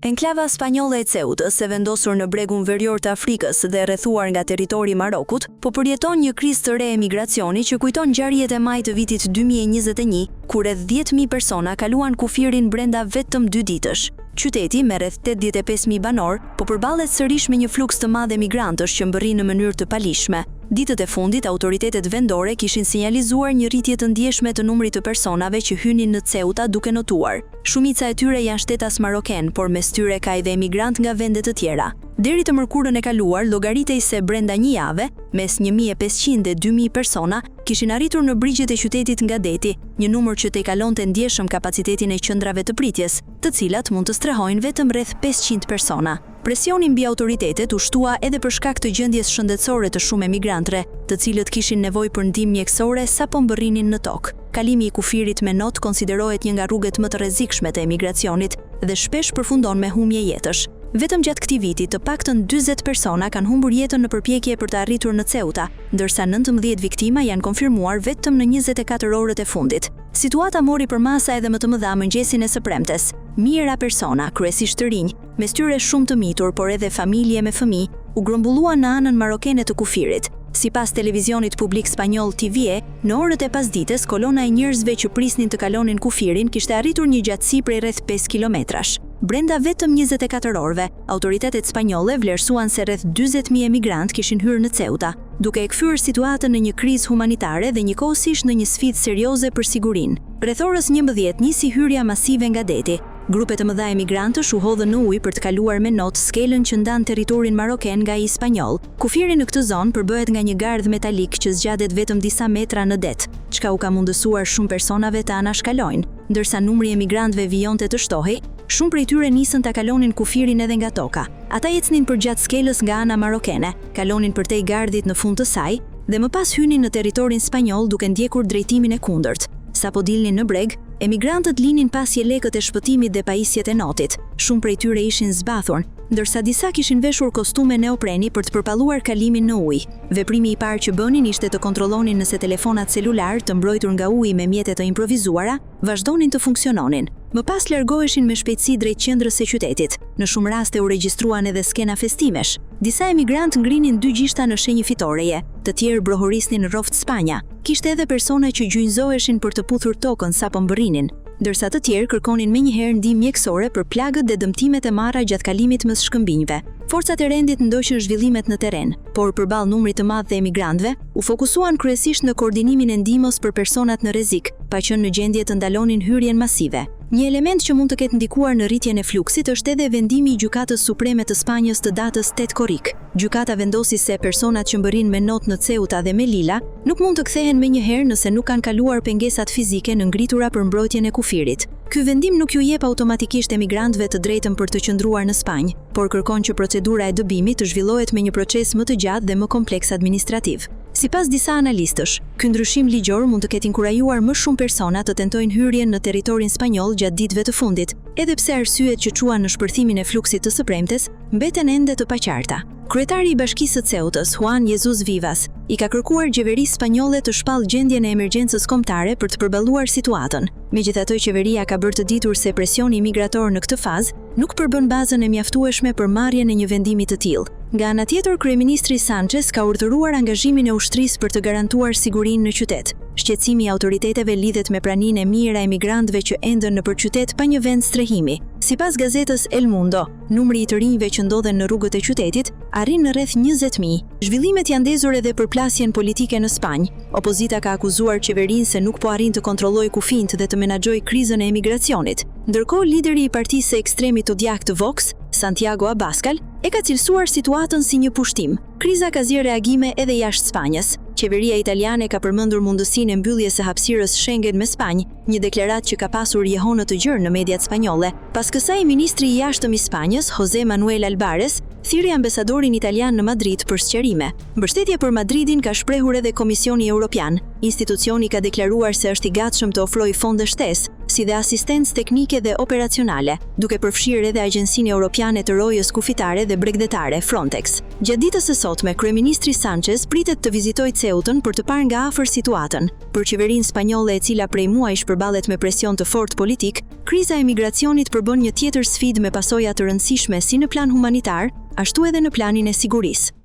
Enklava spanjolle e Ceutës, e vendosur në bregun verior të Afrikës dhe rrethuar nga territori i Marokut, po përjeton një krizë të re emigracioni që kujton ngjarjet e majit të vitit 2021, kur rreth 10.000 persona kaluan kufirin brenda vetëm 2 ditësh. Qyteti me rreth 85.000 banor, po përballet sërish me një fluks të madh emigrantësh që mbërrin në mënyrë të palishme. Ditët e fundit, autoritetet vendore kishin sinjalizuar një rritje të ndjeshme të numrit të personave që hynin në Ceuta duke notuar. Shumica e tyre janë shtetas maroken, por mes tyre ka edhe emigrant nga vende të tjera. Deri të mërkurën e kaluar, llogaritej se brenda një jave, mes 1.500 dhe 2.000 persona kishin arritur në brigjet e qytetit nga deti, një numër që tejkalonte ndjeshëm kapacitetin e qendrave të pritjes, të cilat mund të strehojnë vetëm rreth 500 persona. Presioni mbi autoritetet u shtua edhe për shkak të gjendjes shëndetësore të shumë emigrantëve, të cilët kishin nevojë për ndihmë mjekësore sapo mbërrinin në tokë. Kalimi i kufirit me not konsiderohet një nga rrugët më të rrezikshme të emigracionit dhe shpesh përfundon me humbje jetësh. Vetëm gjatë këtij viti, të paktën 40 persona kanë humbur jetën në përpjekje për të arritur në Ceuta, ndërsa 19 viktima janë konfirmuar vetëm në 24 orët e fundit. Situata mori përmasa edhe më të mëdha mëngjesin e së premtes. Mijëra persona, kryesisht të rinj, mes tyre shumë të mitur, por edhe familje me fëmijë, u grumbulluan në anën marokene të kufirit. Sipas televizionit publik spanjoll TVE, në orët e pasdites, kolona e njerëzve që prisnin të kalonin kufirin kishte arritur një gjatësi prej rreth 5 kilometrash. Brenda vetëm 24 orëve, autoritetet spanjolle vlerësuan se rreth 40.000 emigrant kishin hyrë në Ceuta, duke e kthyer situatën në një krizë humanitare dhe njëkohësisht në një sfidë serioze për sigurinë. Rreth orës 11 nisi hyrja masive nga deti. Grupe të mëdha emigrantësh u hodhën në ujë për të kaluar me not skelën që ndan territorin maroken nga ai spanjoll. Kufiri në këtë zonë përbëhet nga një gardh metalik që zgjatet vetëm disa metra në det, çka u ka mundësuar shumë personave të anashkalojnë. Ndërsa numri i emigrantëve vijonte të shtohej, shumë prej tyre nisën ta kalonin kufirin edhe nga toka. Ata ecnin përgjatë skelës nga ana marokene, kalonin përtej gardhit në fund të saj dhe më pas hynin në territorin spanjoll duke ndjekur drejtimin e kundërt. Sapo dilnin në breg, emigrantët linin pasje lekët e shpëtimit dhe pajisjet e notit. Shumë prej tyre ishin zbathur, ndërsa disa kishin veshur kostume neopreni për të përpalluar kalimin në ujë. Veprimi i parë që bënin ishte të kontrollonin nëse telefonat celular të mbrojtur nga uji me mjete të improvisuara vazhdonin të funksiononin. Më pas largoheshin me shpejtësi drejt qendrës së qytetit. Në shumë raste u regjistruan edhe skena festimesh. Disa emigrantë ngrinin 2 gjishta në shenjë fitoreje, të tjerë brohorisnin rroft Spanja. Kishte edhe persona që gjynjëzoheshin për të puthur tokën sapo mbërrinin, ndërsa të tjerë kërkonin menjëherë ndihmë mjekësore për plagët dhe dëmtimet e marra gjatë kalimit mes shkëmbinjve. Forcat e rendit ndoqën zhvillimet në terren, por përballë numrit të madh të emigrantëve, u fokusuan kryesisht në koordinimin e ndihmës për personat në rrezik, pa qenë në gjendje të ndalonin hyrjen masive. Një element që mund të ketë ndikuar në rritjen e fluksit është edhe vendimi i Gjykatës Supreme të Spanjës të datës 8 korrik. Gjykata vendosi se personat që mbërrin me not në Ceuta dhe Melilla nuk mund të kthehen menjëherë nëse nuk kanë kaluar pengesat fizike në ngritura për mbrojtjen e kufirit. Ky vendim nuk ju jep automatikisht emigrantëve të drejtën për të qëndruar në Spanjë, por kërkon që procedura e dëbimit të zhvillohet me një proces më të gjatë dhe më kompleks administrativ. Sipas disa analistësh, ky ndryshim ligjor mund të ketë inkurajuar më shumë persona të tentojnë hyrjen në territorin spanjoll gjatë ditëve të fundit, edhe pse arsyet që çuan në shpërthimin e fluksit të së premtes mbeten ende të paqarta. Kryetari i Bashkisë së Ceutës, Juan Jesus Vivas, i ka kërkuar qeverisë spanjolle të shpallë gjendjen e emergjencës kombëtare për të përballuar situatën. Megjithatë, qeveria ka bërë të ditur se presioni migrator në këtë fazë nuk përbën bazën e mjaftueshme për marrjen e një vendimi të tillë. Nga ana tjetër, kryeministri Sanchez ka urdhëruar angazhimin e ushtrisë për të garantuar sigurinë në qytet. Shqetësimi i autoriteteve lidhet me praninë e mijëra emigrantëve që enden nëpër qytet pa një vend strehimi. Sipas gazetës El Mundo, numri i të rinjve që ndodhen në rrugët e qytetit arrin në rreth 20.000. Zhvillimet janë ndezur edhe për plasjen politike në Spanjë. Opozita ka akuzuar qeverinë se nuk po arrin të kontrollojë kufijt dhe të menaxhojë krizën e emigracionit. Ndërkohë, lideri i partisë së ekstremit të djagtë Vox, Santiago Abascal, e ka cilësuar situatën si një pushtim. Kriza ka zgjerë reagime edhe jashtë Spanjës. Qeveria italiane ka përmendur mundësinë e mbylljes së hapësirës Schengen me Spanjë, një deklaratë që ka pasur jehonë të gjerë në mediat spanjolle. Pas kësaj, ministri i jashtëm i Spanjës, José Manuel Albares, thirrri ambasadorin italian në Madrid për sqarime. Mbështetje për Madridin ka shprehur edhe Komisioni Evropian. Institucioni ka deklaruar se është i gatshëm të ofrojë fonde shtesë, si dhe asistencë teknike dhe operacionale, duke përfshirë edhe Agjencinë Europiane të Rojës Kufitare dhe Bregdetare Frontex. Gjatë ditës së sotme, kryeministri Sanchez pritet të vizitojë Ceutën për të parë nga afër situatën. Për qeverinë spanjolle, e cila prej muajsh përballet me presion të fortë politik, kriza e migracionit përbën një tjetër sfidë me pasoja të rëndësishme si në plan humanitar, ashtu edhe në planin e sigurisë.